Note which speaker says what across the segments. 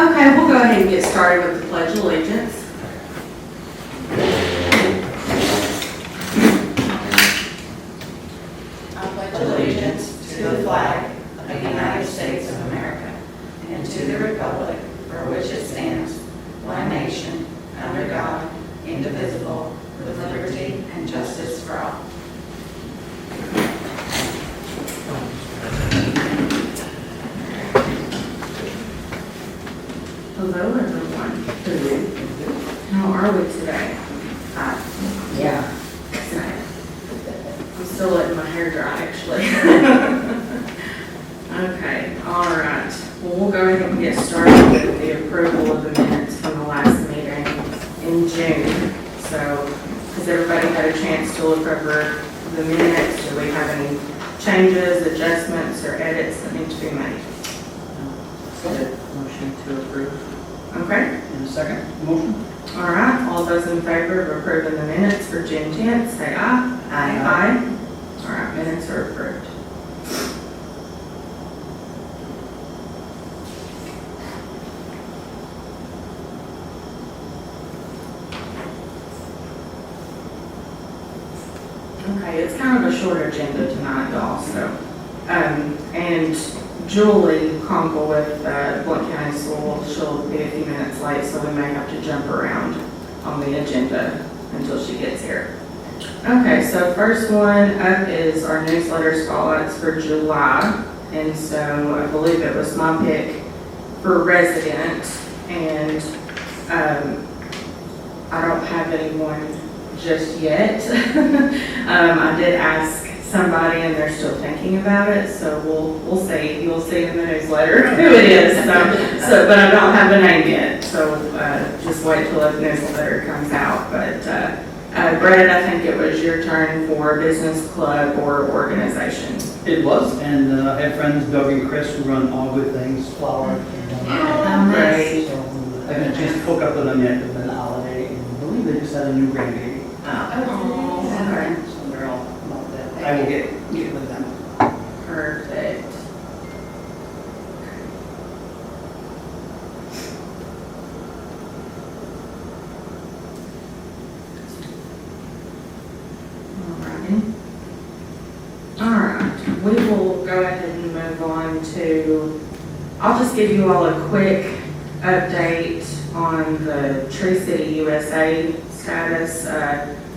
Speaker 1: Okay, we'll go ahead and get started with the Pledge of Allegiance.
Speaker 2: I pledge allegiance to the flag of the United States of America and to the republic for which it stands, one nation, under God, indivisible, with liberty and justice for all.
Speaker 1: Hello, everyone. How are we today?
Speaker 2: Yeah.
Speaker 1: I'm still letting my hair dry, actually. Okay, all right. Well, we'll go ahead and get started with the approval of the minutes from the last meeting in June. So, has everybody had a chance to look over the minutes? Do we have any changes, adjustments, or edits that need to be made?
Speaker 3: Motion to approve.
Speaker 1: Okay,
Speaker 3: And a second motion?
Speaker 1: all right. All those in favor of approving the minutes for June 10th, say aye. Aye. All right, minutes are approved. Okay, it's kind of a short agenda tonight, y'all, so, and Julie Conkle with Blount County School, she'll be a few minutes late, so we may have to jump around on the agenda until she gets here. Okay, so first one up is our newsletter spotlights for July, and so I believe it was my pick for resident, and I don't have anyone just yet. I did ask somebody and they're still thinking about it, so we'll see. You'll see in the newsletter who it is. So but I don't have a name yet, so just wait till the newsletter comes out. But Brett, I think it was your turn for business club or organization.
Speaker 3: It was, and I have friends, Doug and Chris, who run All Good Things Flower.
Speaker 1: Great.
Speaker 3: So I haven't had a chance to hook up with them yet. It's been a holiday, and I believe they just had a new grandbaby.
Speaker 1: Oh, okay.
Speaker 3: So they're all about that. I will get with them.
Speaker 1: Perfect. Alrighty. Alright, we will go ahead and move on to, I'll just give you all a quick update on the Tree City USA status.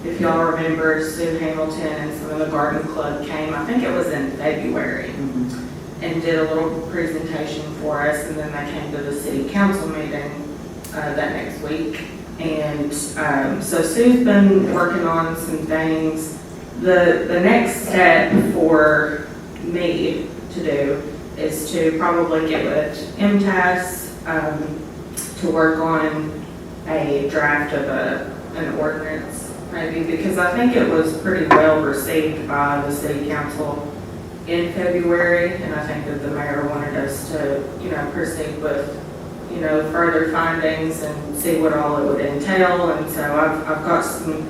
Speaker 1: If y'all remember, Sue Hamilton and some of the garden club came, I think it was in February, and did a little presentation for us, and then they came to the city council meeting that next week. And so Sue's been working on some things. The next step for me to do is to probably get with MTAS to work on a draft of an ordinance, maybe, because I think it was pretty well received by the city council in February, and I think that the mayor wanted us to, proceed with, further findings and see what all it would entail. And so I've got some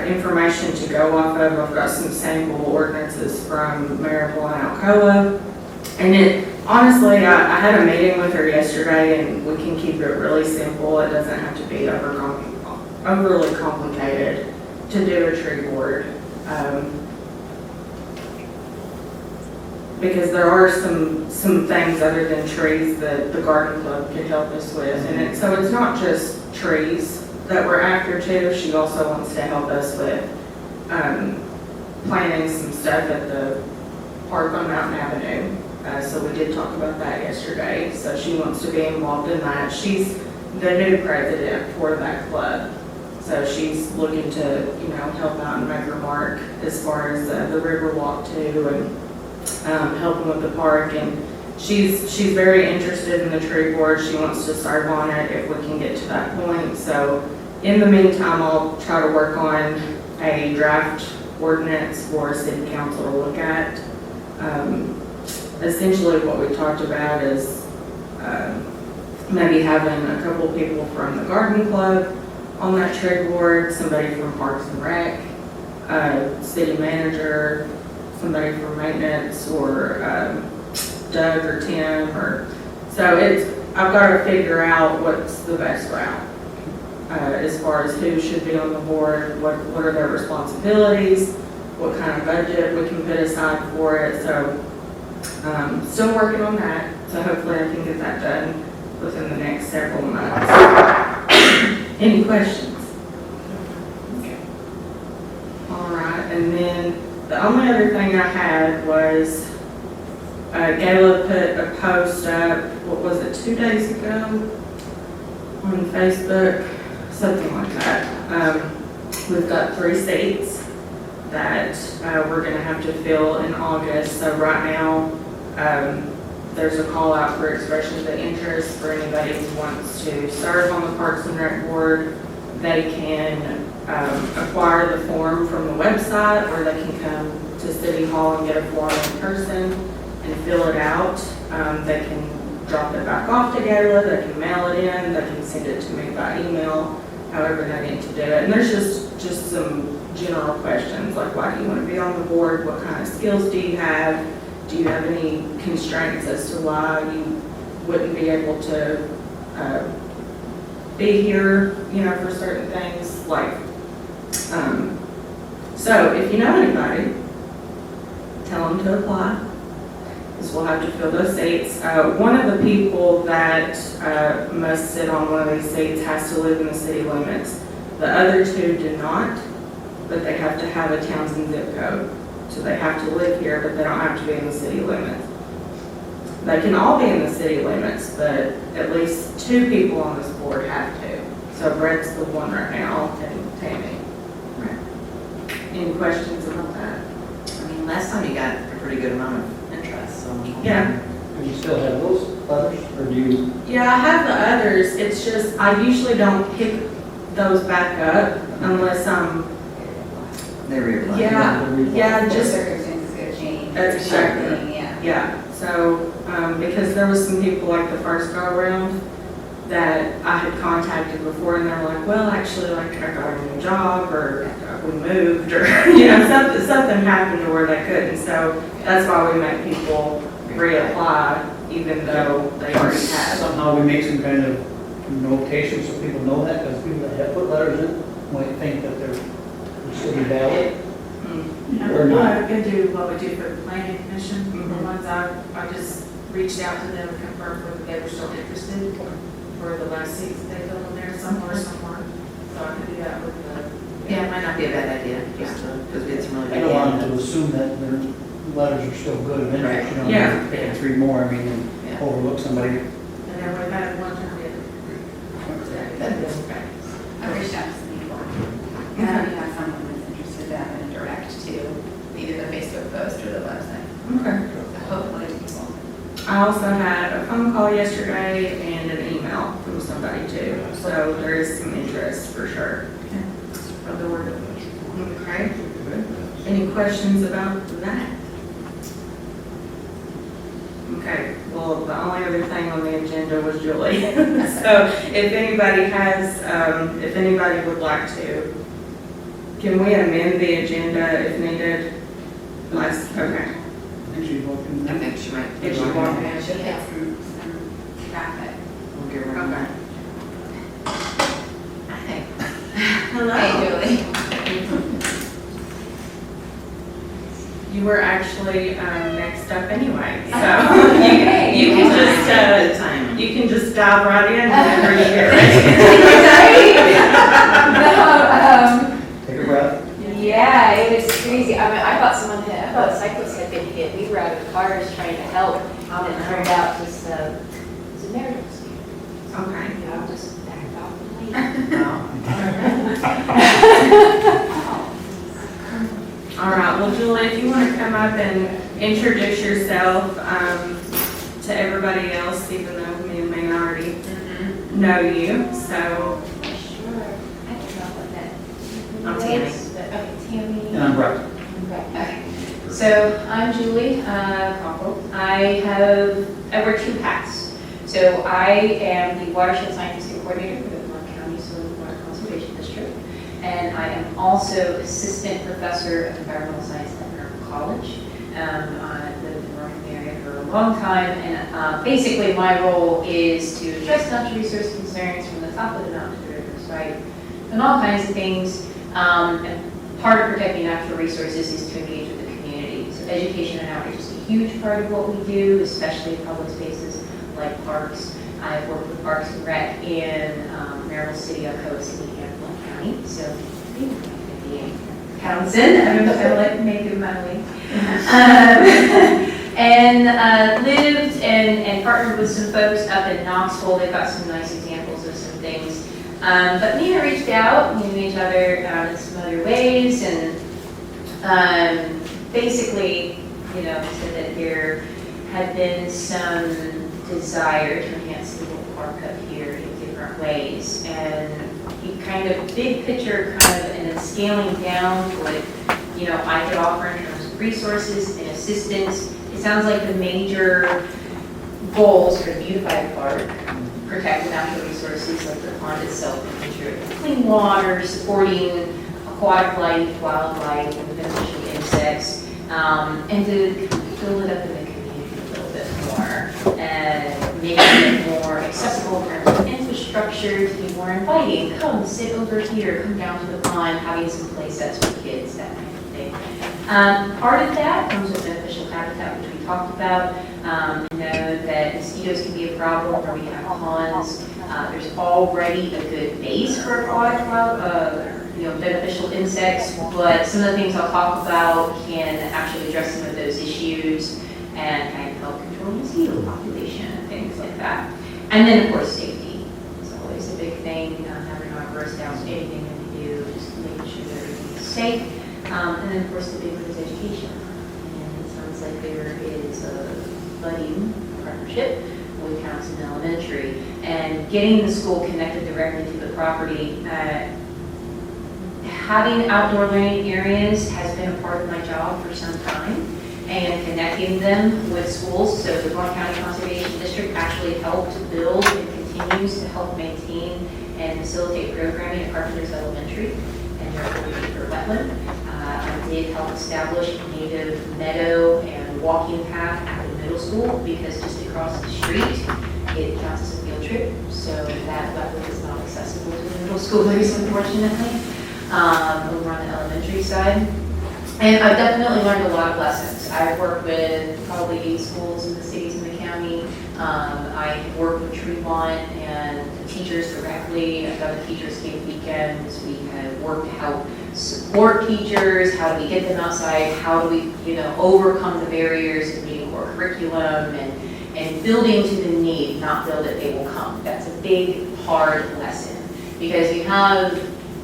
Speaker 1: information to go off of. I've got some sample ordinances from Maryville and Alcoa, and honestly, I had a meeting with her yesterday, and we can keep it really simple. It doesn't have to be overly complicated to do a tree board, because there are some things other than trees that the garden club could help us with. And so it's not just trees that we're after too. She also wants to help us with planting some stuff at the park on Mountain Avenue. So we did talk about that yesterday. So she wants to be involved in that. She's the new president for that club. So she's looking to, help out and make her mark as far as the river walk too, and helping with the park. And she's very interested in the tree board. She wants to serve on it if we can get to that point. So in the meantime, I'll try to work on a draft ordinance for city council to look at. Essentially what we talked about is maybe having a couple people from the garden club on that tree board, somebody from Parks and Rec, city manager, somebody from maintenance, or Doug or Tim, or so I've got to figure out what's the best route. As far as who should be on the board, what are their responsibilities, what kind of budget we can put aside for it. So still working on that. So hopefully I can get that done within the next several months. Any questions? Okay. All right. And then the only other thing I had was Gayla put a post up, what was it, 2 days ago on Facebook? Something like that. We've got 3 seats that we're going to have to fill in August. So right now, there's a call out for expressions of interest for anybody who wants to serve on the Parks and Rec Board. They can acquire the form from the website, or they can come to City Hall and get a form in person and fill it out. They can drop it back off to Gayla, they can mail it in, they can send it to me by email, however they need to do it. And there's just some general questions, like why do you want to be on the board? What kind of skills do you have? Do you have any constraints as to why you wouldn't be able to be here, for certain things? Like, so if you know anybody, tell them to apply. We'll have to fill those seats. One of the people that must sit on one of these seats has to live in the city limits. The other 2 do not, but they have to have a Townsend zip code. So they have to live here, but they don't have to be in the city limits. They can all be in the city limits, but at least 2 people on this board have to. So Brett's the one right now, and Tammy. Right. Any questions about that?
Speaker 4: I mean, last time you got a pretty good amount of interest, so.
Speaker 1: Yeah.
Speaker 3: Do you still have those others, or do you?
Speaker 1: Yeah, I have the others. It's just, I usually don't pick those back up unless I'm,
Speaker 4: They reapply.
Speaker 1: yeah,
Speaker 2: The
Speaker 1: just,
Speaker 2: circumstances could change.
Speaker 1: That's
Speaker 2: or
Speaker 1: exactly.
Speaker 2: something, Yeah.
Speaker 1: yeah. So, because there was some people like the first go around that I had contacted before, and they were like, well, actually, like, I got a new job, or we moved, or, something happened to where they couldn't. So that's why we make people reapply, even though they already have.
Speaker 3: Somehow we make some kind of notation so people know that, because people that have put letters in might think that they're still valid. Or not.
Speaker 5: I could do what we do for the planning commission. The ones I just reached out to them and confirmed whether they were still interested for the last seats they filled in there somewhere. So I could do that with the.
Speaker 4: Yeah, it might not be a bad idea, just to, because we had some really
Speaker 3: I
Speaker 4: good
Speaker 3: don't want
Speaker 4: candidates.
Speaker 3: to assume that their letters are still good of interest,
Speaker 1: Yeah.
Speaker 3: Picking 3 more, I mean, and
Speaker 4: Yeah.
Speaker 3: overlook somebody.
Speaker 5: And then we've had one time we had.
Speaker 2: I reached out to some people. And I have someone that's interested in having a direct to either the Facebook post or the website.
Speaker 1: Okay.
Speaker 2: So hopefully people.
Speaker 1: I also had a phone call yesterday and an email from somebody too. So there is some interest for sure.
Speaker 4: Spread the word.
Speaker 1: Okay. Any questions about that? Okay, well, the only other thing on the agenda was Julie. So if anybody would like to, can we amend the agenda if needed? Okay.
Speaker 3: I think she's looking.
Speaker 4: I think she might.
Speaker 1: If you want.
Speaker 2: Yeah, she had some traffic.
Speaker 4: We'll give her.
Speaker 1: Okay.
Speaker 4: Hey.
Speaker 1: Hello.
Speaker 2: Hey, Julie.
Speaker 1: You were actually next up anyway, so
Speaker 2: Okay.
Speaker 1: you can
Speaker 4: Good
Speaker 1: just
Speaker 4: timing.
Speaker 1: you can just dive right in whenever you get ready.
Speaker 3: Take a breath.
Speaker 6: Yeah, it was crazy. I mean, I thought cyclists had been hit. We were out of cars trying to help, and it turned out just, it was an emergency.
Speaker 1: Okay.
Speaker 6: You know, just backed off the lane.
Speaker 1: All right. Well, Julie, if you want to come up and introduce yourself to everybody else, even though me and Megan already know you, so.
Speaker 6: Sure. I don't know what that.
Speaker 4: I'm Tammy.
Speaker 6: Okay, Tammy.
Speaker 3: And I'm Brett.
Speaker 6: Okay. So I'm Julie Conkle. I wear 2 hats. So I am the watershed scientific coordinator for the Vermont County Soil and Water Conservation District. And I am also assistant professor of environmental science at Merrill College. I lived in the Northern area for a long time, and basically my role is to address natural resource concerns from the top of the mountain to the river, right? And all kinds of things. And part of protecting natural resources is to engage with the community. So education and outreach is a huge part of what we do, especially in public spaces like parks. I've worked with Parks and Rec in Maryville City, Alcoa City, and Blount County. So Townsend, I like to make it my way. And lived and partnered with some folks up in Knoxville. They've got some nice examples of some things. But me and I reached out, we knew each other in some other ways, and basically, said that there had been some desire to enhance the little park up here in different ways. And he kind of, big picture, and then scaling down to what, I could offer in terms of resources and assistance. It sounds like the major goals are to beautify the park, protect the natural resources like the pond itself, making sure it's clean water, supporting aquatic life, wildlife, and beneficial insects, and to build it up in the community a little bit more, and making it more accessible in terms of infrastructure, to be more inviting. Come sit over here, come down to the pond, having some play sets for kids, that kind of thing. Part of that comes with beneficial habitat, which we talked about. We know that mosquitoes can be a problem where we have ponds. There's already a good base for aquatic beneficial insects, but some of the things I'll talk about can actually address some of those issues and kind of help control mosquito population and things like that. And then, of course, safety is always a big thing. Having our burst down anything that we do, just making sure that everything is safe. And then, of course, the big one is education. And it sounds like there is a budding partnership with Townsend Elementary, and getting the school connected directly to the property. Having outdoor learning areas has been a part of my job for some time, and connecting them with schools. So the Blount County Conservation District actually helped build and continues to help maintain and facilitate programming at Carpenter's Elementary and their for wetland. I did help establish a native meadow and walking path at the middle school, because just across the street, it counts as a field trip. So that wetland is not accessible to the middle schoolers, unfortunately, over on the elementary side. And I've definitely learned a lot of lessons. I've worked with probably 8 schools in the cities in the county. I work with Tremont and teachers directly. I've done the Teachers Camp weekends. We have worked to help support teachers. How do we get them outside? How do we, overcome the barriers of meeting core curriculum and building to the need, not build it, they will come. That's a big, hard lesson, because you have,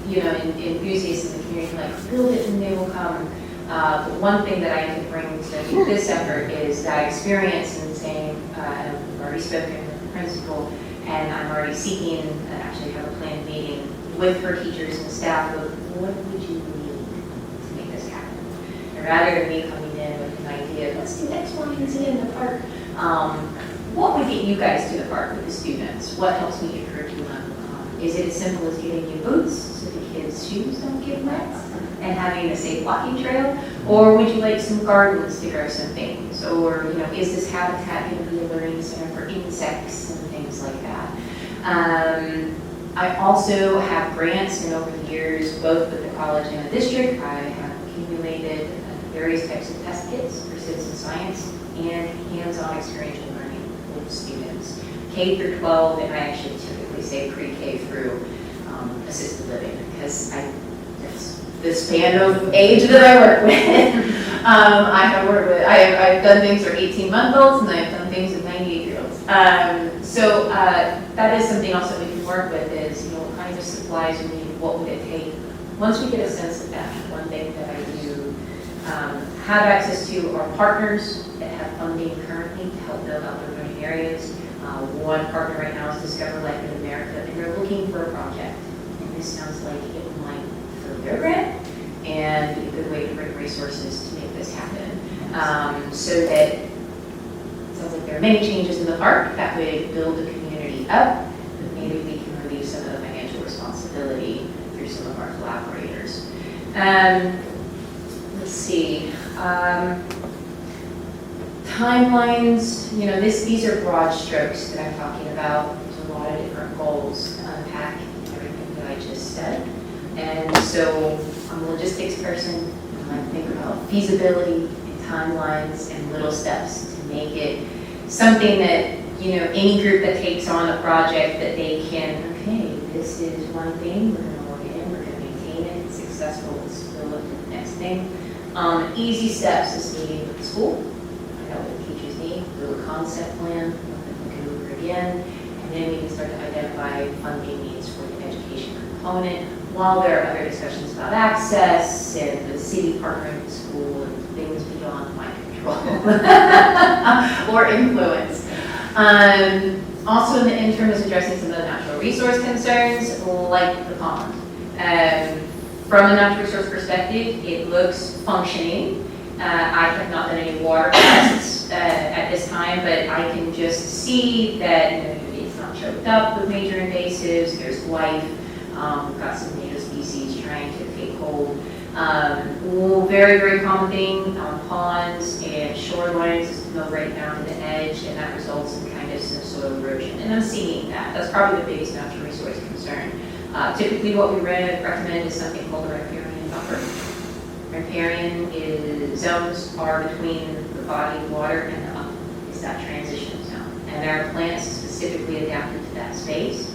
Speaker 6: enthusiasts in the community like, build it and they will come. But one thing that I can bring to this effort is that experience in saying, I've already spoken with the principal, and I'm already seeking, actually have a planned meeting with her teachers and staff of what would you need to make this happen. And rather than me coming in with an idea, let's do X, Y, and Z in the park, what would get you guys to the park with the students? What helps meet your curriculum? Is it as simple as getting you boots so the kids' shoes don't get wet and having a safe walking trail? Or would you like some gardens to grow some things? Or, is this habitat going to be a learning center for insects and things like that? I also have grants, and over the years, both with the college and the district, I have accumulated various types of test kits for citizen science and hands-on experiential learning with students, K through 12, and I actually typically say pre-K through assisted living, because that's the span of age that I work with. I've done things for 18-month-olds, and I've done things with 98-year-olds. So that is something else that we can work with, is, what kinds of supplies we need, what would it take. Once we get a sense of that, one thing that I do have access to are partners that have funding currently to help build out their learning areas. One partner right now is Discover Life in America, and they're looking for a project. And this sounds like it might fill their grant and be a good way to bring resources to make this happen. So that it sounds like there are many changes in the park that would build the community up, but maybe we can relieve some of the financial responsibility through some of our collaborators. Let's see. Timelines, these are broad strokes that I'm talking about. There's a lot of different goals to unpack everything that I just said. And so I'm a logistics person, and I think about feasibility and timelines and little steps to make it something that, any group that takes on a project that they can, okay, this is one thing, we're gonna work it in, we're gonna maintain it, it's successful, let's go look at the next thing. Easy steps is meeting with the school, find out what the teachers need, do a concept plan, look it over again, and then we can start to identify funding needs for the education component, while there are other discussions about access and the city partnering with the school and things beyond my control or influence. Also in the interim is addressing some of the natural resource concerns like the pond. From a natural resource perspective, it looks functioning. I have not done any water tests at this time, but I can just see that it's not choked up with major invasives, there's life. We've got some native species trying to take hold. Very, very common thing on ponds and shorelines is to go right down to the edge, and that results in kind of some soil erosion. And I'm seeing that. That's probably the biggest natural resource concern. Typically what we recommend is something called a riparian buffer. Riparian zones are between the body of water and the upland. It's that transition zone. And there are plants specifically adapted to that space.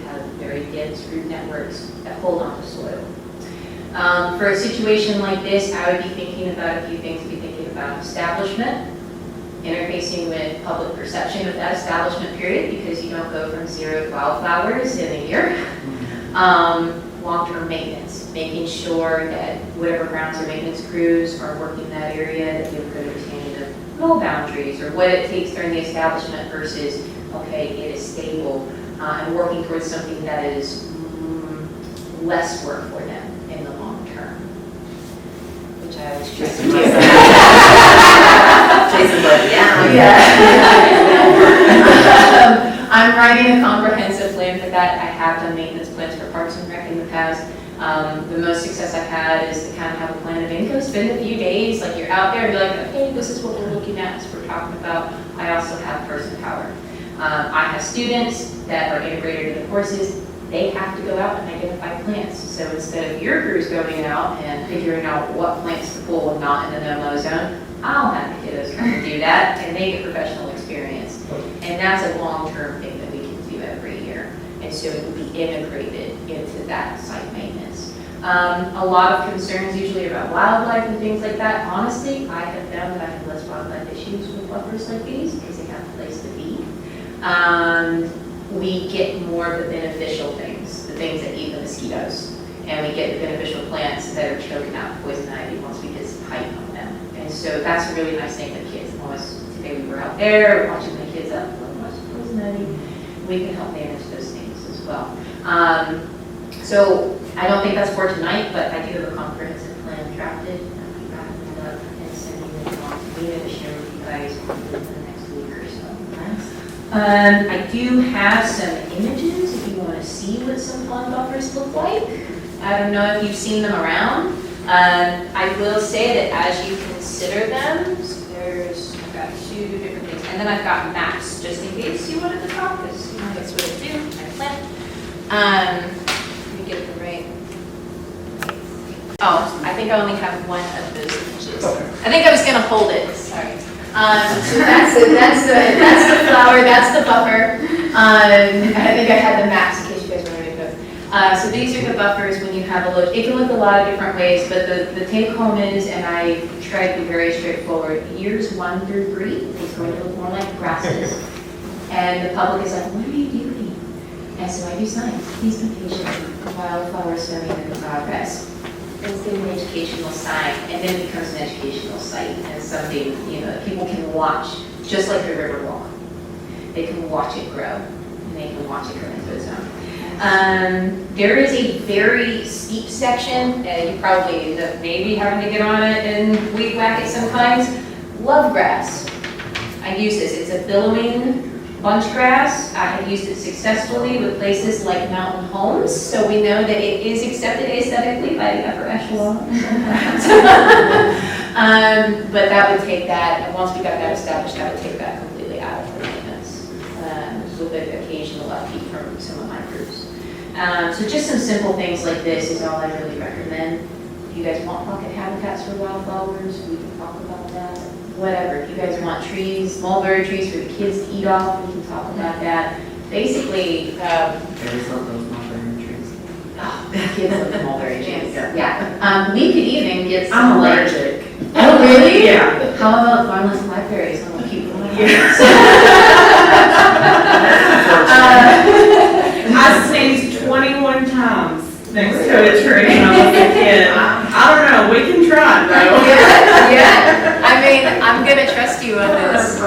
Speaker 6: Have very dense root networks that hold on to soil. For a situation like this, I would be thinking about a few things. Be thinking about establishment, interfacing with public perception of that establishment period, because you don't go from 0 to wildflowers in a year. Long-term maintenance, making sure that whatever grounds or maintenance crews are working that area, that you have a good understanding of goal boundaries or what it takes during the establishment versus, okay, it is stable. And working towards something that is less work for them in the long term, which I was stressing myself.
Speaker 4: Jason, but
Speaker 6: I'm writing a comprehensive plan for that. I have done maintenance plans for Parks and Rec in the past. The most success I've had is to kind of have a plan of income, spend a few days, like you're out there and be like, okay, this is what we're looking at, this is what we're talking about. I also have person power. I have students that are integrated into the courses. They have to go out and identify plants. So instead of your crews going out and figuring out what plants to pull and not in the no-mow zone, I'll have the kiddos come and do that, and they get professional experience. And that's a long-term thing that we can do every year. And so it will be integrated into that site maintenance. A lot of concerns usually about wildlife and things like that. Honestly, I have found that I have less wildlife issues with buffers like these because they have a place to be. We get more of the beneficial things, the things that eat the mosquitoes. And we get the beneficial plants that are choking out poison ivy once we get some height on them. And so that's a really nice thing for kids. Today we were out there watching the kids up, watching poison ivy. We can help manage those things as well. So I don't think that's for tonight, but I do have a comprehensive plan drafted. I'll be wrapping it up and sending it along to me to share with you guys within the next week or so. I do have some images if you want to see what some pond buffers look like. I don't know if you've seen them around. I will say that as you consider them, so I've got 2 different things. And then I've got maps, just in case you wanted to talk, because that's what I do, I plan. Let me get the right. Oh, I think I only have one of those images. I think I was going to hold it, sorry. So that's the flower, that's the buffer. I think I had the maps in case you guys were ready to go. So these are the buffers when you have a look. It can look a lot of different ways, but the take home is, and I tried to be very straightforward, years 1 through 3 is going to look more like grasses. And the public is like, what are you doing? And so I do science, please be patient. Wildflowers swimming in progress. It's an educational sign, and then it becomes an educational site and something that people can watch, just like the river walk. They can watch it grow, and they can watch it grow into its own. There is a very steep section, and you probably end up maybe having to get on it and weed whack it sometimes. Love grass. I use this. It's a billowing bunch grass. I have used it successfully with places like mountain homes, so we know that it is accepted aesthetically by the upper echelon. But that would take that, and once we got that established, that would take that completely out of the maintenance. With the occasional upkeep from some of my groups. So just some simple things like this is all I really recommend. If you guys want pocket habitats for wildflowers, we can talk about that. Whatever, if you guys want trees, mulberry trees for the kids to eat off, we can talk about that. Basically,
Speaker 4: There's all those mulberry trees.
Speaker 6: kids love mulberry trees. Yeah. We could even get
Speaker 1: I'm
Speaker 6: some like.
Speaker 1: allergic.
Speaker 6: Oh, really?
Speaker 1: Yeah.
Speaker 6: How about farmless blackberries? I'm gonna keep them like
Speaker 1: I sneezed 21 times next to a tree when I was a kid. I don't know, we can try though.
Speaker 6: Yeah. I mean, I'm gonna trust you on this.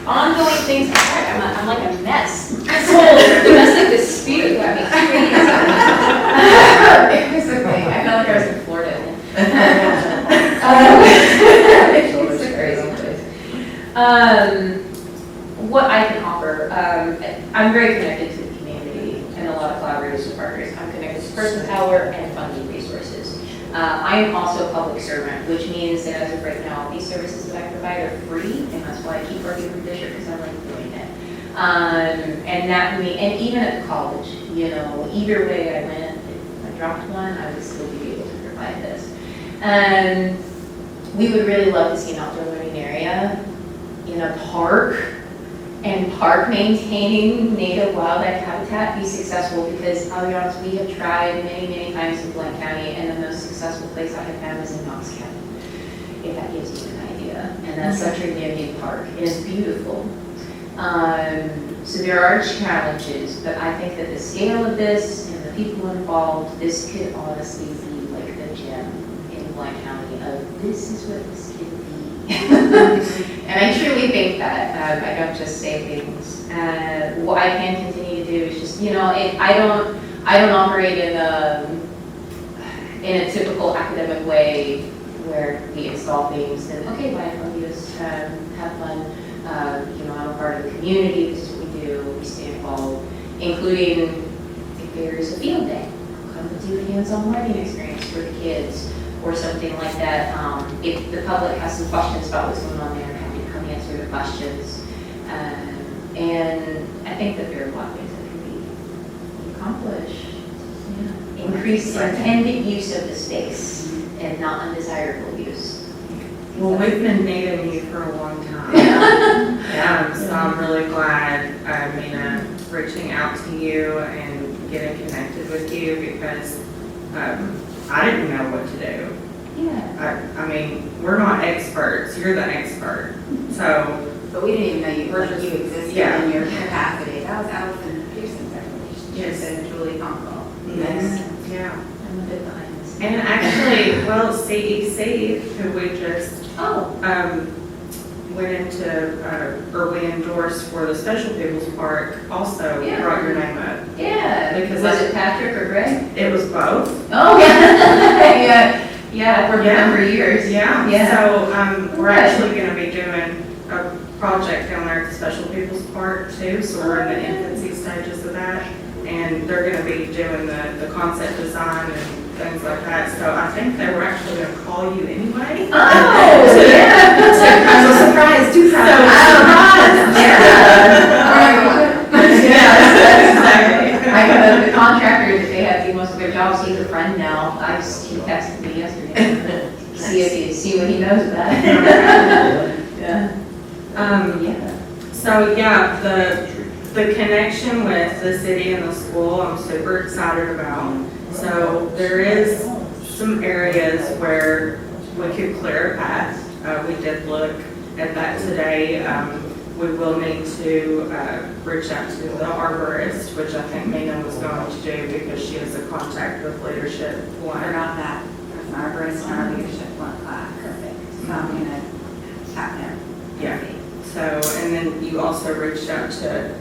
Speaker 6: Ongoing things, I'm like a mess. This whole domestic dispute got me crazy. Basically, I felt like I was in Florida. It's a crazy place. What I can offer, I'm very connected to the community and a lot of collaborators and partners. I'm connected to person power and funding resources. I am also a public servant, which means that as of right now, these services that I provide are free, and that's why I keep working for Bishop, because I like doing it. And that and even at the college, you know, either way I went, if I dropped one, I would still be able to provide this. We would really love to see an outdoor learning area in a park, and park maintaining native wildlife habitat be successful, because I'll be honest, we have tried many, many times in Blount County, and the most successful place I have found is in Knox County, if that gives you an idea. And that's such a big park. It is beautiful. So there are challenges, but I think that the scale of this and the people involved, this could honestly be like the gem in Blount County of this is what this could be. And I truly think that. I don't just say things. What I can continue to do is just, you know, I don't operate in a typical academic way where we install things and okay, bye, love you, have fun. You know, I'm a part of the community. This is what we do. We stay involved, including if there's a field day, come and do a hands-on learning experience for the kids, or something like that. If the public has some questions about what's going on there, I'm happy to come answer the questions. And I think that there are a lot of things that can be accomplished. Yeah. Increase intended use of the space and not undesirable use.
Speaker 1: Well, we've been needing you for a long time. So I'm really glad, Mina, reaching out to you and getting connected with you, because I didn't know what to do.
Speaker 6: Yeah.
Speaker 1: I mean, we're not experts, you're the expert. So,
Speaker 2: But we didn't even know you,
Speaker 1: We're
Speaker 2: like, you existed
Speaker 1: yeah.
Speaker 2: in your capacity. That was Allison Pearson's recommendation. She
Speaker 1: Yes.
Speaker 2: said Julie Conkle.
Speaker 1: yeah.
Speaker 6: I'm a bit behind this.
Speaker 1: And actually, well, CEC, who we just went into, or we endorsed for the Special People's Park, also
Speaker 6: Yeah.
Speaker 1: brought your name up.
Speaker 6: Yeah.
Speaker 1: Because
Speaker 6: Was it Patrick or Greg?
Speaker 1: It was both.
Speaker 6: Oh, yeah. Yeah, I've worked with them for years.
Speaker 1: Yeah.
Speaker 6: Yeah.
Speaker 1: So, we're
Speaker 6: Okay.
Speaker 1: actually gonna be doing a project down there at the Special People's Park too, so we're in the infancy stages of that. And they're gonna be doing the concept design and things like that, so I think they were actually gonna call you anyway.
Speaker 6: Oh, yeah.
Speaker 2: Surprise, two
Speaker 6: Yeah, the contractor that they have do most of their jobs, he's a friend now. He texted me yesterday. See what he knows about it. Yeah. Yeah.
Speaker 1: So, yeah, the connection with the city and the school, I'm super excited about. So there is some areas where we could clear a path. We did look at that today. We will need to reach out to the arborist, which I think Mina was going to do because she has a contact with Leadership One.
Speaker 2: Forgot that. There's an arborist in our leadership one class. Perfect. So I'm gonna tap him.
Speaker 1: Yeah. So, and then you also reached out to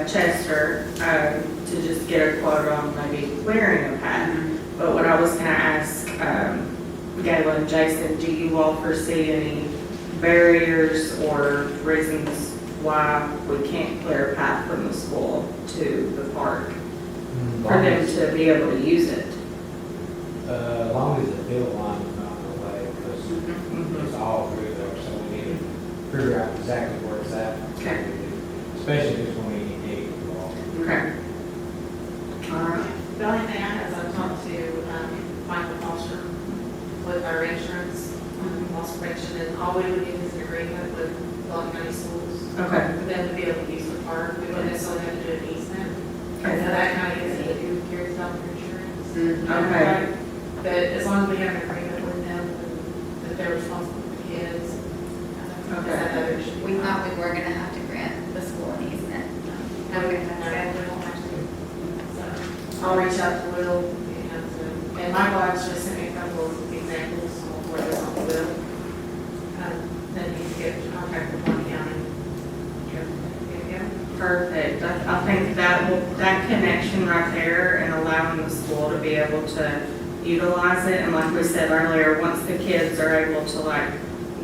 Speaker 1: Chester to just get a quote on maybe clearing a path. But what I was going to ask Gayla and Jason, do you all foresee any barriers or reasons why we can't clear a path from the school to the park for them to be able to use it?
Speaker 7: As long as the field line is not
Speaker 1: Mhm.
Speaker 7: It's all through there, so we need to figure out exactly where it's at.
Speaker 1: Okay.
Speaker 7: Especially if it's when we need to involved.
Speaker 1: Okay. All right.
Speaker 5: The only thing I have is I've talked to Michael Foster with our insurance, loss prevention, and all we would need is an agreement with Blount County Schools
Speaker 1: Okay.
Speaker 5: for them to be able to use the park. We wouldn't necessarily have to do an easement.
Speaker 1: Okay.
Speaker 5: So that kind of gets into who carries out their insurance.
Speaker 1: Okay.
Speaker 5: But as long as we have an agreement with them, that they're responsible for the kids.
Speaker 1: Okay.
Speaker 2: We thought we were gonna have to grant the school an easement.
Speaker 5: No, we don't have to. So I'll reach out to Will and Michael actually sent me a couple of examples of where this on Will. Then he can get in contact with one county. Yeah.
Speaker 1: Perfect. I think that connection right there and allowing the school to be able to utilize it. And like we said earlier, once the kids are able to like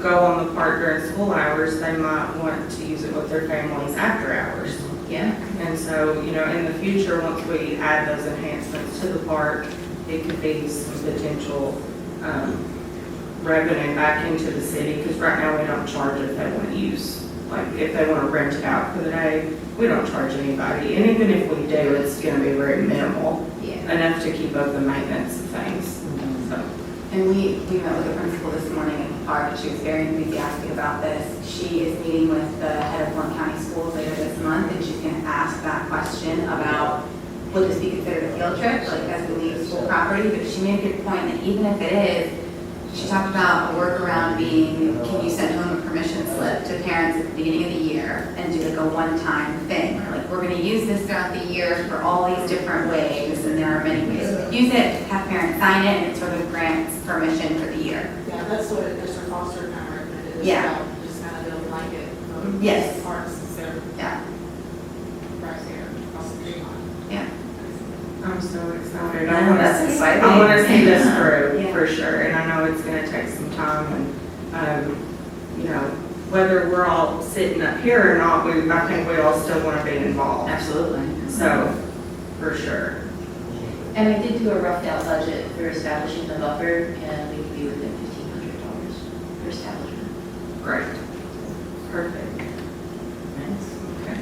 Speaker 1: go on the park during school hours, they might want to use it with their families after hours.
Speaker 6: Yeah.
Speaker 1: And so, you know, in the future, once we add those enhancements to the park, it could be some potential revenue back into the city, because right now we don't charge if they want to use, like, if they want to rent it out for the day, we don't charge anybody. And even if we do, it's going to be very minimal,
Speaker 2: Yeah.
Speaker 1: enough to keep up the maintenance of things, so.
Speaker 2: And we met with the principal this morning in the park, and she was very enthusiastic about this. She is meeting with the head of Blount County Schools later this month, and she's gonna ask that question about, would this be considered a field trip, like as we leave school property? But she made a good point that even if it is, she talked about a workaround being, can you send home a permission slip to parents at the beginning of the year and do like a one-time thing? Or like, we're gonna use this throughout the year for all these different ways, and there are many ways to use it, have parents sign it, and it sort of grants permission for the year.
Speaker 5: Yeah, that's what Mr. Foster kind of recommended.
Speaker 2: Yeah.
Speaker 5: Just kind of do a blanket.
Speaker 2: Yes.
Speaker 5: Parks instead of
Speaker 2: Yeah,
Speaker 5: right there, across the tree line.
Speaker 2: yeah.
Speaker 1: I'm so excited.
Speaker 6: Yeah, that's exciting.
Speaker 1: I want to see this through,
Speaker 2: Yeah.
Speaker 1: for sure, and I know it's going to take some time, and, you know, whether we're all sitting up here or not, I think we all still want to be involved,
Speaker 6: Absolutely.
Speaker 1: so, for sure.
Speaker 6: And I did do a roughed out budget for establishing the buffer, and we could be within $1,500 for establishment.
Speaker 1: Great. Perfect. Okay.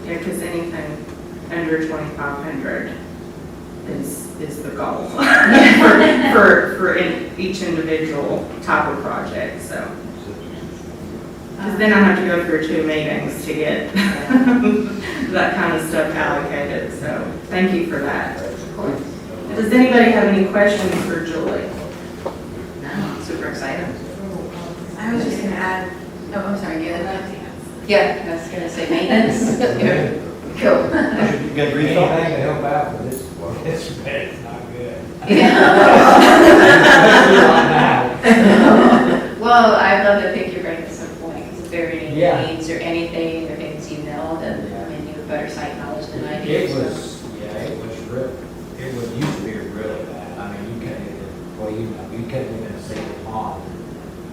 Speaker 1: Yeah, because anything under 2,500 is the goal for each individual type of project, so. Because then I have to go through 2 meetings to get that kind of stuff allocated, so thank you for that.
Speaker 6: Of course.
Speaker 1: Does anybody have any questions for Julie?
Speaker 6: No, super excited.
Speaker 2: I was just gonna add, oh, I'm sorry, you had
Speaker 6: Yeah, I was gonna say maintenance. Yeah. Cool.
Speaker 7: You got anything to help out with this, it's bad, it's not good.
Speaker 6: Well, I'd love to pick your brain at some point, because if there are any
Speaker 7: Yeah.
Speaker 6: needs or anything, or things you know, then, I mean, you have better site knowledge than I do.
Speaker 7: It
Speaker 6: so.
Speaker 7: was, yeah, it was real, it was, used to be really bad. I mean, you couldn't even, well, you couldn't even see the pond.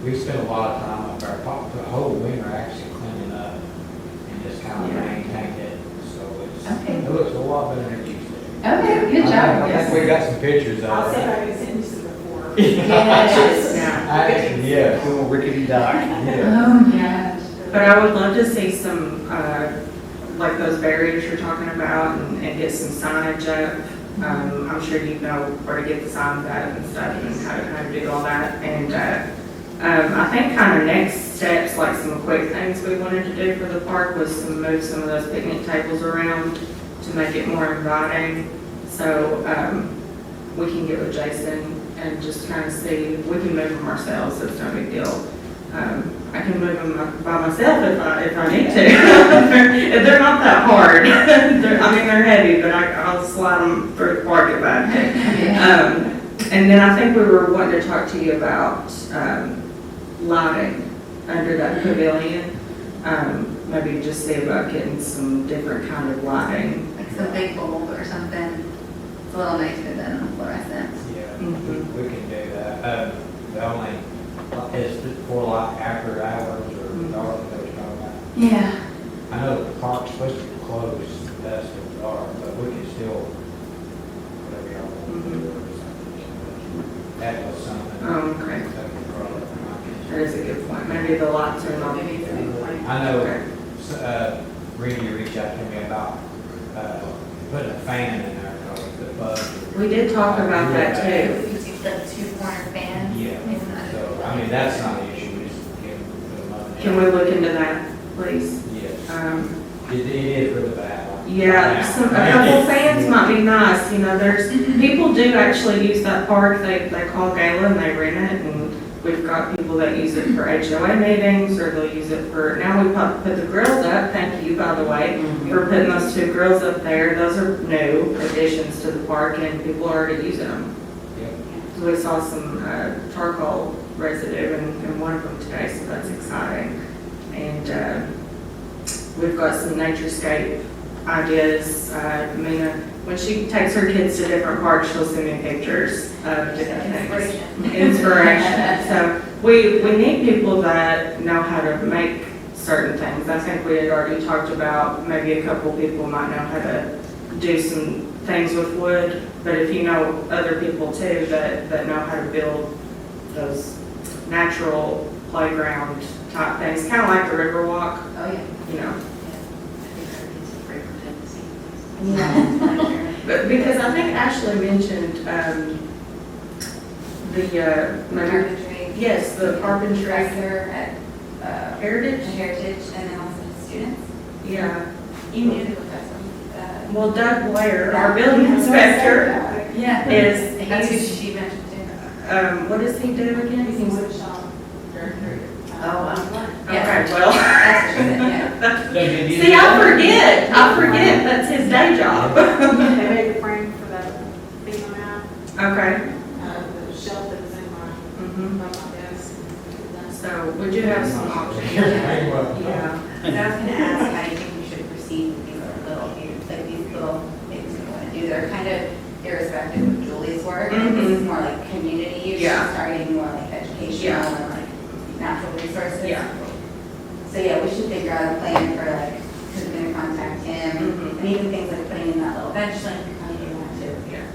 Speaker 7: We spent a lot of time up there, the whole winter actually cleaning up and just kind of
Speaker 1: Yeah.
Speaker 7: maintained it. So
Speaker 6: Okay.
Speaker 7: it looks a lot better than it used to.
Speaker 6: Okay, good job.
Speaker 7: I think we got some pictures
Speaker 5: I'll
Speaker 7: of
Speaker 5: see if
Speaker 7: it.
Speaker 5: I can send you some before.
Speaker 6: Yes.
Speaker 1: Yeah.
Speaker 7: Yeah, doing rickety dock, yeah.
Speaker 6: Oh, yeah.
Speaker 1: But I would love to see some, like those barriers you're talking about, and get some signage up. I'm sure you know where to get the signs at and stuff, and how to do all that. And I think kind of next steps, like some quick things we wanted to do for the park, was to move some of those picnic tables around to make it more inviting. So we can get with Jason and just kind of see, we can move them ourselves, it's no big deal. I can move them by myself if I need to. They're not that hard. They're heavy, but I'll slide them through the park if I have to. And then I think we were wanting to talk to you about lighting under that pavilion. Maybe just see about getting some different kind of lighting.
Speaker 2: like some big bulb or something. It's a little nicer than fluorescent.
Speaker 7: Yeah,
Speaker 1: Mhm.
Speaker 7: we can do that. The only, is for like after hours or dark, that you're talking about.
Speaker 2: Yeah.
Speaker 7: I know the park's supposed to be closed dusk or dark, but we can still, whatever y'all want to do or something. That was something.
Speaker 1: Oh, okay.
Speaker 7: Something brought up in mind.
Speaker 1: That is a good point. Maybe the lights are not.
Speaker 5: Maybe it's a new plan.
Speaker 7: I know,
Speaker 1: Okay.
Speaker 7: Randy reached out to me about, putting a fan in there, because the bugs.
Speaker 1: We did talk about that too.
Speaker 2: The two-corner fan.
Speaker 7: Yeah, so, I mean, that's not an issue, we just get, put them up there.
Speaker 1: Can we look into that, please?
Speaker 7: Yes, it is really bad.
Speaker 1: Yeah, a couple fans might be nice, you know, people do actually use that park, they call Gala and they rent it, and we've got people that use it for HOA meetings, or they'll use it for, now we put the grills up, thank you, by the way, for putting those 2 grills up there, those are new additions to the park, and people are already using them.
Speaker 7: Yep.
Speaker 1: We saw some charcoal residue in one of them today, so that's exciting. And we've got some naturescape ideas. Mina, when she takes her kids to different parks, she'll send me pictures of different things. Inspiration. So we need people that know how to make certain things. I think we had already talked about maybe a couple people might know how to do some things with wood, but if you know other people too that know how to build those natural playground type things, kind of like the Riverwalk,
Speaker 4: Oh, yeah.
Speaker 1: you know.
Speaker 4: I think our kids have frequented the same place.
Speaker 1: Yeah. But because I think Ashley mentioned maybe,
Speaker 2: Carpentry.
Speaker 1: yes, the carpentry
Speaker 2: Dresser at
Speaker 1: heritage.
Speaker 2: Heritage, and then also the students.
Speaker 1: Yeah.
Speaker 2: You knew the professor.
Speaker 1: Well, Doug Blair, our building inspector,
Speaker 2: Yeah.
Speaker 1: is
Speaker 2: That's who
Speaker 1: he's
Speaker 2: she mentioned too.
Speaker 1: what does he do again?
Speaker 4: Oh, wow.
Speaker 2: Yeah.
Speaker 1: Okay, well.
Speaker 2: That's what she said, yeah.
Speaker 1: See, I forget, that's his day job.
Speaker 5: They made the frame for the thing on that,
Speaker 1: Okay.
Speaker 5: the shelf that was in my,
Speaker 1: Mhm.
Speaker 5: my desk.
Speaker 1: So would you have some options?
Speaker 7: Very well.
Speaker 1: Yeah.
Speaker 2: So I was gonna ask how you think we should proceed with these these little things we wanna do. They're kind of irrespective of Julie's work. This is more like community use.
Speaker 1: Yeah.
Speaker 2: She's starting more like educational and like natural resources.
Speaker 1: Yeah.
Speaker 2: So yeah, we should figure out a plan for like, who's gonna contact him,
Speaker 1: Mhm.
Speaker 2: and even things like putting in that little bench link, how do you want to?
Speaker 1: Yeah.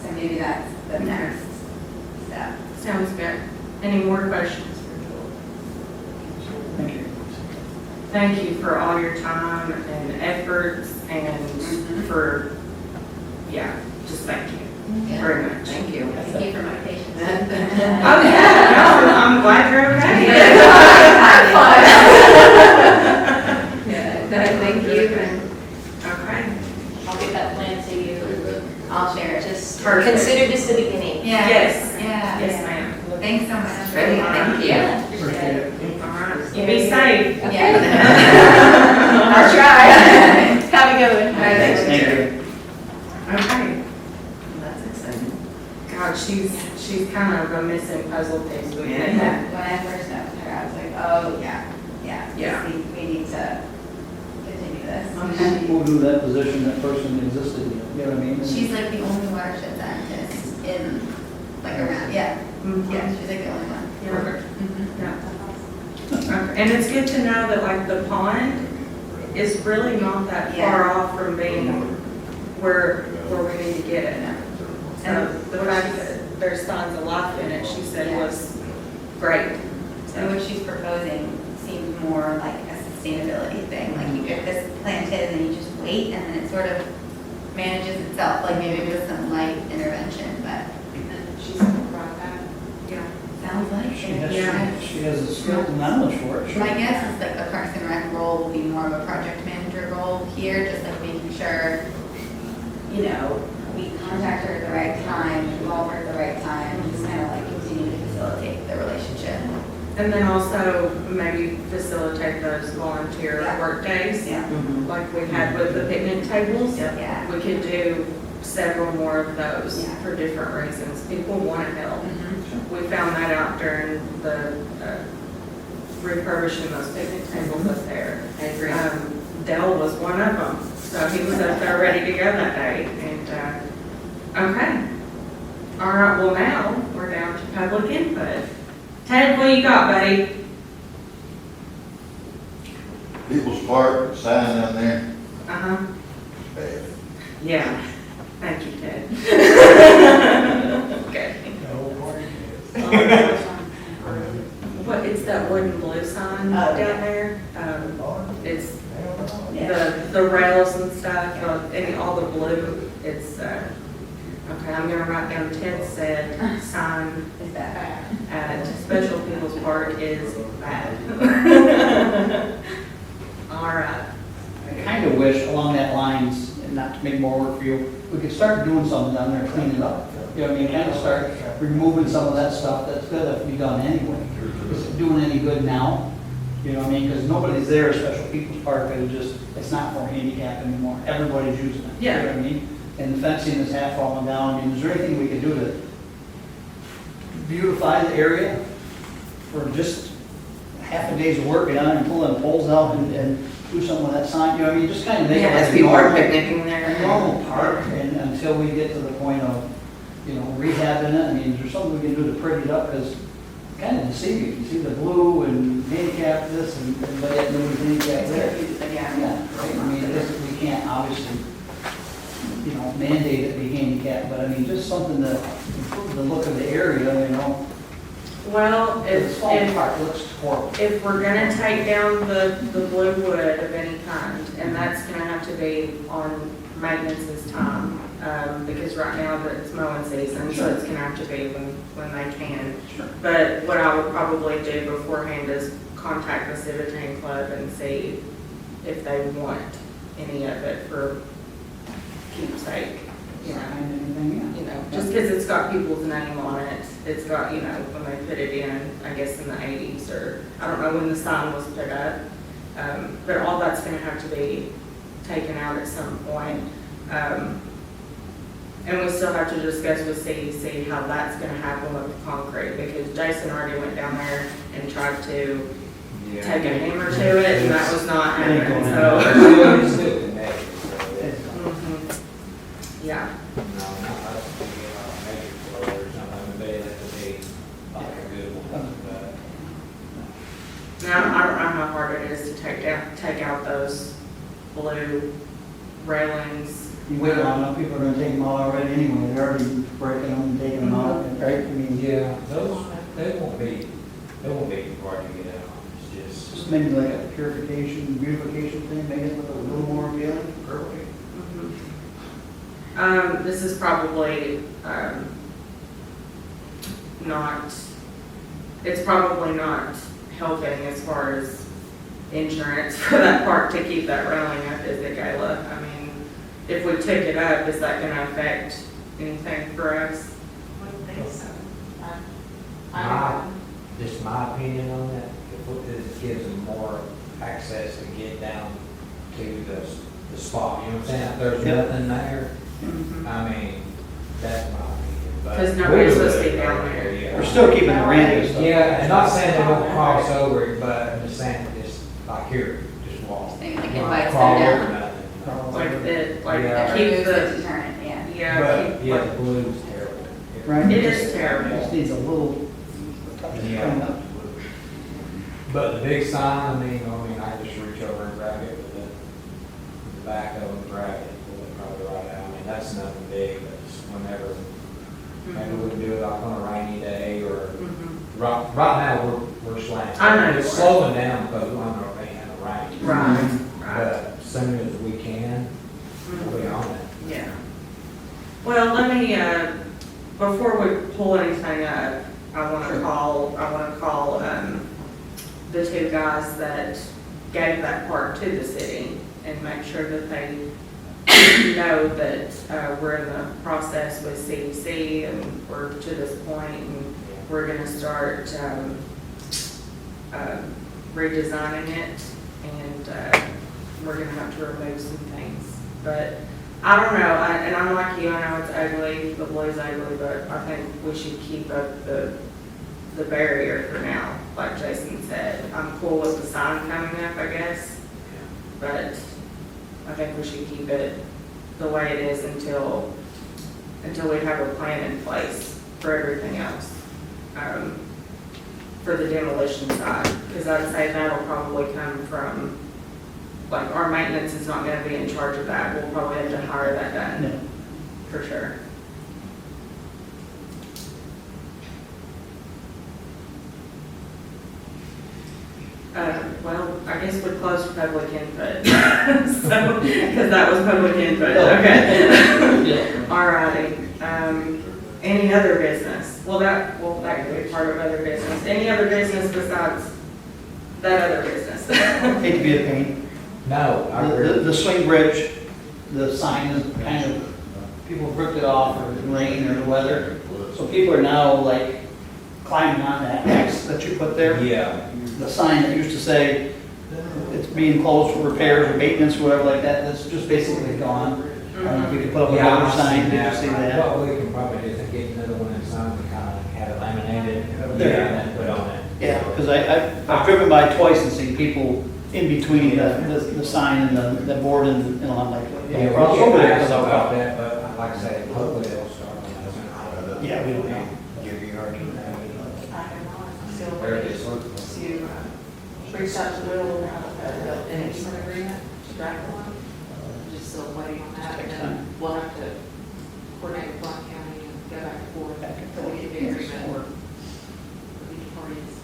Speaker 2: So maybe that's the next step.
Speaker 1: Sounds good. Any more questions for Joel?
Speaker 3: Thank you.
Speaker 1: Thank you for all your time and efforts and for, yeah, just thank you very much.
Speaker 4: Thank you.
Speaker 2: Thank you for my patience.
Speaker 1: Oh, yeah, no, I'm glad you're okay.
Speaker 2: Yeah, thank you, and
Speaker 1: Okay.
Speaker 2: I'll get that plan to you. I'll share it. Just
Speaker 1: Perfect.
Speaker 2: consider this the beginning. Yeah.
Speaker 1: Yes.
Speaker 2: Yeah.
Speaker 1: Yes,
Speaker 2: yeah.
Speaker 1: ma'am.
Speaker 2: Thanks so much.
Speaker 1: Great.
Speaker 2: Thank you.
Speaker 3: Appreciate it.
Speaker 1: All right. Be safe.
Speaker 2: Yeah. I'll try. Have a good one. All right, thanks.
Speaker 3: Thank you.
Speaker 1: Okay.
Speaker 4: That's exciting.
Speaker 1: God, she's kind of a missing puzzle piece with
Speaker 4: Yeah.
Speaker 1: it.
Speaker 2: When I first met with her, I was like, oh, yeah.
Speaker 1: Yeah.
Speaker 2: We need to continue this.
Speaker 1: Okay.
Speaker 3: Who knew that position, that person existed, you know what I mean?
Speaker 2: She's like the only watershed scientist in, like, around, yeah.
Speaker 1: Mhm.
Speaker 2: Yeah, she's like the only one.
Speaker 1: Yeah.
Speaker 2: Mhm.
Speaker 1: Yeah. Okay. And it's good to know that like the pond is really not that far off from being where we need to get it. So the fact that there's signs of life in it, she said was great.
Speaker 2: And what she's proposing seems more like a sustainability thing, like you get this planted and then you just wait and then it sort of manages itself, like maybe with some light intervention, but
Speaker 5: She's brought that.
Speaker 1: Yeah.
Speaker 2: sounds like
Speaker 3: She
Speaker 2: it.
Speaker 3: has, she has the skill and knowledge for it. Sure.
Speaker 2: My guess is like a Parks and Rec role will be more of a project manager role here, just like making sure, you know, we contact her at the right time, involve her at the right time, and just kind of like continue to facilitate the relationship.
Speaker 1: And then also maybe facilitate those volunteer
Speaker 2: Yeah.
Speaker 1: work days,
Speaker 2: Yeah.
Speaker 1: like we had with the picnic tables.
Speaker 2: Yeah.
Speaker 1: We could do several more of those
Speaker 2: Yeah.
Speaker 1: for different reasons. People want to help.
Speaker 2: Mhm.
Speaker 1: We found that out during the refurbishing those picnic tables up there.
Speaker 4: I agree.
Speaker 1: Dell was one of them, so he was up there ready to go that day, and, okay. All right, well now, we're down to public input. Ted, what you got, buddy?
Speaker 8: People's Park, sign down there,
Speaker 1: Uh-huh,
Speaker 8: bad.
Speaker 1: yeah, thank you, Ted. Okay. What, it's that wooden blue sign
Speaker 2: Oh,
Speaker 1: down
Speaker 2: yeah.
Speaker 1: there, it's
Speaker 2: Yeah.
Speaker 1: the rails and stuff, and all the blue, it's, okay, I'm gonna write down Ted said sign
Speaker 2: Is that?
Speaker 1: at Special People's Park is bad. All right.
Speaker 3: I kind of wish along that lines, and not to make more work for you, we could start doing something down there, cleaning it up. You know what I mean, kind of start removing some of that stuff that's gonna be done anyway. Is it doing any good now? You know what I mean, because nobody's there at Special People's Park, and it's not for handicap anymore. Everybody's using it.
Speaker 1: Yeah.
Speaker 3: You know what I mean? And the fencing is half falling down. I mean, is there anything we could do to beautify the area for just half a day's work, get on and pull them poles out and do something with that sign? You know what I mean, just kind of make it
Speaker 4: Yeah,
Speaker 3: like
Speaker 4: as
Speaker 3: a
Speaker 4: people are
Speaker 3: normal-
Speaker 4: picnicking
Speaker 3: a
Speaker 4: there.
Speaker 3: normal park, and until we get to the point of, you know, rehabbing it. I mean, is there something we can do to pretty it up? Because kind of deceiving. You see the blue and handicap this, but yet nobody's handicapped there.
Speaker 2: Yeah.
Speaker 3: Yeah, right, I mean, we can't obviously, you know, mandate it be handicapped, but I mean, just something to improve the look of the area, you know.
Speaker 1: Well,
Speaker 3: It's
Speaker 1: if,
Speaker 3: falling apart, it looks horrible.
Speaker 1: if we're gonna take down the blue wood of any kind, and that's gonna have to be on maintenance's time, because right now it's mowing season, so it's gonna have to be when they can.
Speaker 3: Sure.
Speaker 1: But what I would probably do beforehand is contact the Civitan Club and see if they want any of it for keepsake, you know.
Speaker 3: Sign anything,
Speaker 1: You know, just because it's got people's name on it, it's got, you know, when they put it in, I guess in the 80s, or I don't know when the sign was put up. But all that's gonna have to be taken out at some point. And we still have to discuss with CEC how that's gonna happen with the concrete, because Jason already went down there and tried to
Speaker 7: Yeah.
Speaker 1: take a hammer to it, and that was not
Speaker 3: It ain't
Speaker 1: happening,
Speaker 3: going
Speaker 1: so.
Speaker 7: It's still connected, so
Speaker 3: It's-
Speaker 1: Mhm. Yeah.
Speaker 7: no, not us to get a major flow or something, but it has to be like a good one, but.
Speaker 1: Now, I don't know how hard it is to take out those blue railings.
Speaker 3: You wait long enough, people are gonna take them out already anyway, they're already breaking them and taking them out, right? I mean,
Speaker 7: Yeah, those, they won't be hard to get out, it's
Speaker 3: just maybe like a purification, beautification thing, make it look a little more appealing.
Speaker 7: perfect.
Speaker 1: This is probably, it's probably not helping as far as insurance for that park to keep that railing up, is it, Gayla? I mean, if we took it up, is that gonna affect anything for us?
Speaker 5: Wouldn't think so.
Speaker 7: My, just my opinion on that, it gives them more access to get down to the spot, you know what I'm saying? If there's
Speaker 3: Yep.
Speaker 7: nothing there, I mean, that's my opinion, but.
Speaker 1: 'Cause nobody's supposed to be down there.
Speaker 7: Yeah.
Speaker 3: We're still keeping the random stuff.
Speaker 7: Yeah, and not saying they won't cross over it, but I'm just saying, just like here, just walk.
Speaker 2: Think like
Speaker 7: Not
Speaker 2: invites
Speaker 7: crawl
Speaker 2: them
Speaker 7: over
Speaker 2: down.
Speaker 7: nothing. Yeah.
Speaker 1: Keep
Speaker 2: Removes
Speaker 1: the,
Speaker 2: it to turn it, yeah.
Speaker 1: yeah,
Speaker 7: But,
Speaker 1: keep,
Speaker 7: yeah, the blue's terrible.
Speaker 3: Right?
Speaker 1: It is terrible.
Speaker 3: Just needs a little touch of
Speaker 7: Yeah.
Speaker 3: cleanup.
Speaker 7: But the big sign, I mean, I just reach over and grab it with the backhoe and grab it, pull it probably right out. I mean, that's nothing big, but just whenever, maybe we can do it like on a rainy day or,
Speaker 1: Mhm.
Speaker 7: right now, we're slammed.
Speaker 1: I know you
Speaker 7: It's
Speaker 1: are.
Speaker 7: slowing down because we're under a rain.
Speaker 1: Right, right.
Speaker 7: But as soon as we can, we'll be on it.
Speaker 1: Yeah. Well, let me, before we pull anything up, I want to call, the two guys that gave that park to the city and make sure that they know that, we're in the process with CDC and we're to this point and we're gonna start, redesigning it and, we're gonna have to remove some things. But I don't know, and I'm like you, I know it's ugly, the blue's ugly, but I think we should keep up the barrier for now, like Jason said. I'm cool with the sign coming up, I guess, but I think we should keep it the way it is until we have a plan in place for everything else. For the demolition side, because I'd say that'll probably come from, like, our maintenance is not gonna be in charge of that. We'll probably have to hire that done,
Speaker 3: No.
Speaker 1: for sure. Well, I guess we closed public input, so, because that was public input, okay.
Speaker 3: Yeah.
Speaker 1: All righty, any other business? Well, that could be part of other business. Any other business besides that other business?
Speaker 3: Hate to be a pain.
Speaker 7: No, I agree.
Speaker 3: The swing bridge, the sign is kind of, people ripped it off or the rain or the weather. So people are now like climbing on that X that you put there.
Speaker 7: Yeah.
Speaker 3: The sign that used to say it's being closed for repairs or maintenance or whatever like that, that's just basically gone. We could put up
Speaker 7: Yeah,
Speaker 3: another
Speaker 7: I've
Speaker 3: sign,
Speaker 7: seen
Speaker 3: you can see that.
Speaker 7: What we can probably do is get another one in some, we kind of have it laminated,
Speaker 3: There.
Speaker 7: and then put on it.
Speaker 3: Yeah, because I've driven by twice and seen people in between the sign and the board and I'm like,
Speaker 7: Yeah,
Speaker 3: cross
Speaker 7: we'll
Speaker 3: over
Speaker 7: get
Speaker 3: there.
Speaker 7: back about that, but like I say, hopefully they'll start on that.
Speaker 3: Yeah, we don't know.
Speaker 7: Give you already know.
Speaker 5: I am on, still
Speaker 7: There it
Speaker 5: waiting
Speaker 7: is.
Speaker 5: to reach out to Will about an easement agreement to draft one. Just still waiting on that, and then we'll have to coordinate with Blount County and go back and forth until we get the agreement with each party's.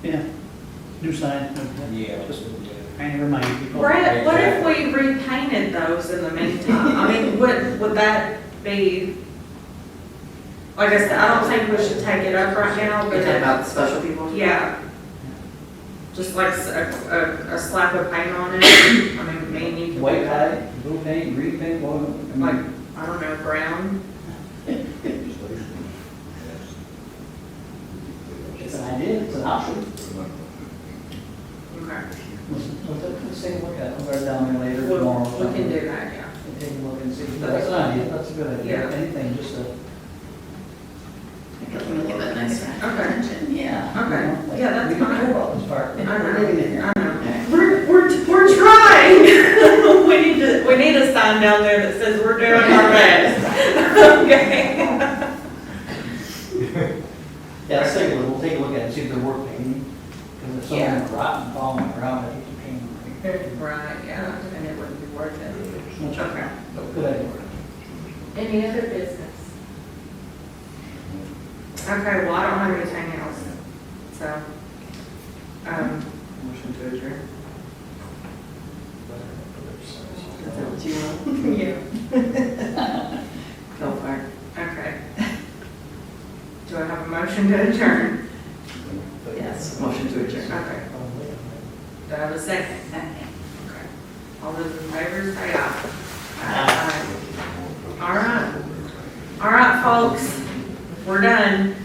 Speaker 3: Yeah, new sign.
Speaker 7: Yeah.
Speaker 3: Just kind of remind people.
Speaker 1: Brett, what if we repainted those in the meantime? I mean, would that be, like I said, I don't think we should take it up right now,
Speaker 4: You're talking
Speaker 1: but,
Speaker 4: about the special people?
Speaker 1: yeah. Just like a slap of paint on it, I mean, me and you can
Speaker 3: White
Speaker 1: do that.
Speaker 3: paint, blue paint, green paint, well, I
Speaker 1: Like,
Speaker 3: mean,
Speaker 1: I don't know, brown.
Speaker 3: it's an idea, it's an option.
Speaker 1: Okay.
Speaker 3: Let's take a look at it, we'll go down there later
Speaker 1: We'll-
Speaker 3: tomorrow.
Speaker 1: We can do that, yeah.
Speaker 3: And take a look and see. That's an idea, that's a good idea.
Speaker 1: Yeah.
Speaker 3: Anything, just a.
Speaker 4: Because we look at that next time.
Speaker 1: Okay.
Speaker 3: Yeah.
Speaker 1: Okay.
Speaker 3: You know, like,
Speaker 1: Yeah, that's
Speaker 3: we don't
Speaker 1: fine.
Speaker 3: know about this part.
Speaker 1: I
Speaker 3: We're getting in
Speaker 1: know,
Speaker 3: there.
Speaker 1: I know. We're trying. We need a sign down there that says we're doing our best. Okay.
Speaker 3: Yeah, let's take a look, we'll take a look at it, and see if they're worth painting. Because if some of them
Speaker 1: Yeah.
Speaker 3: are rotten, falling around, I hate to paint them.
Speaker 1: Right, yeah, and it wouldn't be worth it. Okay.
Speaker 3: Good idea.
Speaker 1: Any other business? Okay, well, I don't have anything else, so,
Speaker 4: Motion to adjourn. Is that what you want?
Speaker 1: yeah,
Speaker 4: Go for it.
Speaker 1: okay. Do I have a motion to adjourn?
Speaker 4: Yes, motion to adjourn.
Speaker 1: Okay. Do I have a second? Okay. All those in favor, say aye. Aye. All right. All right, folks, we're done.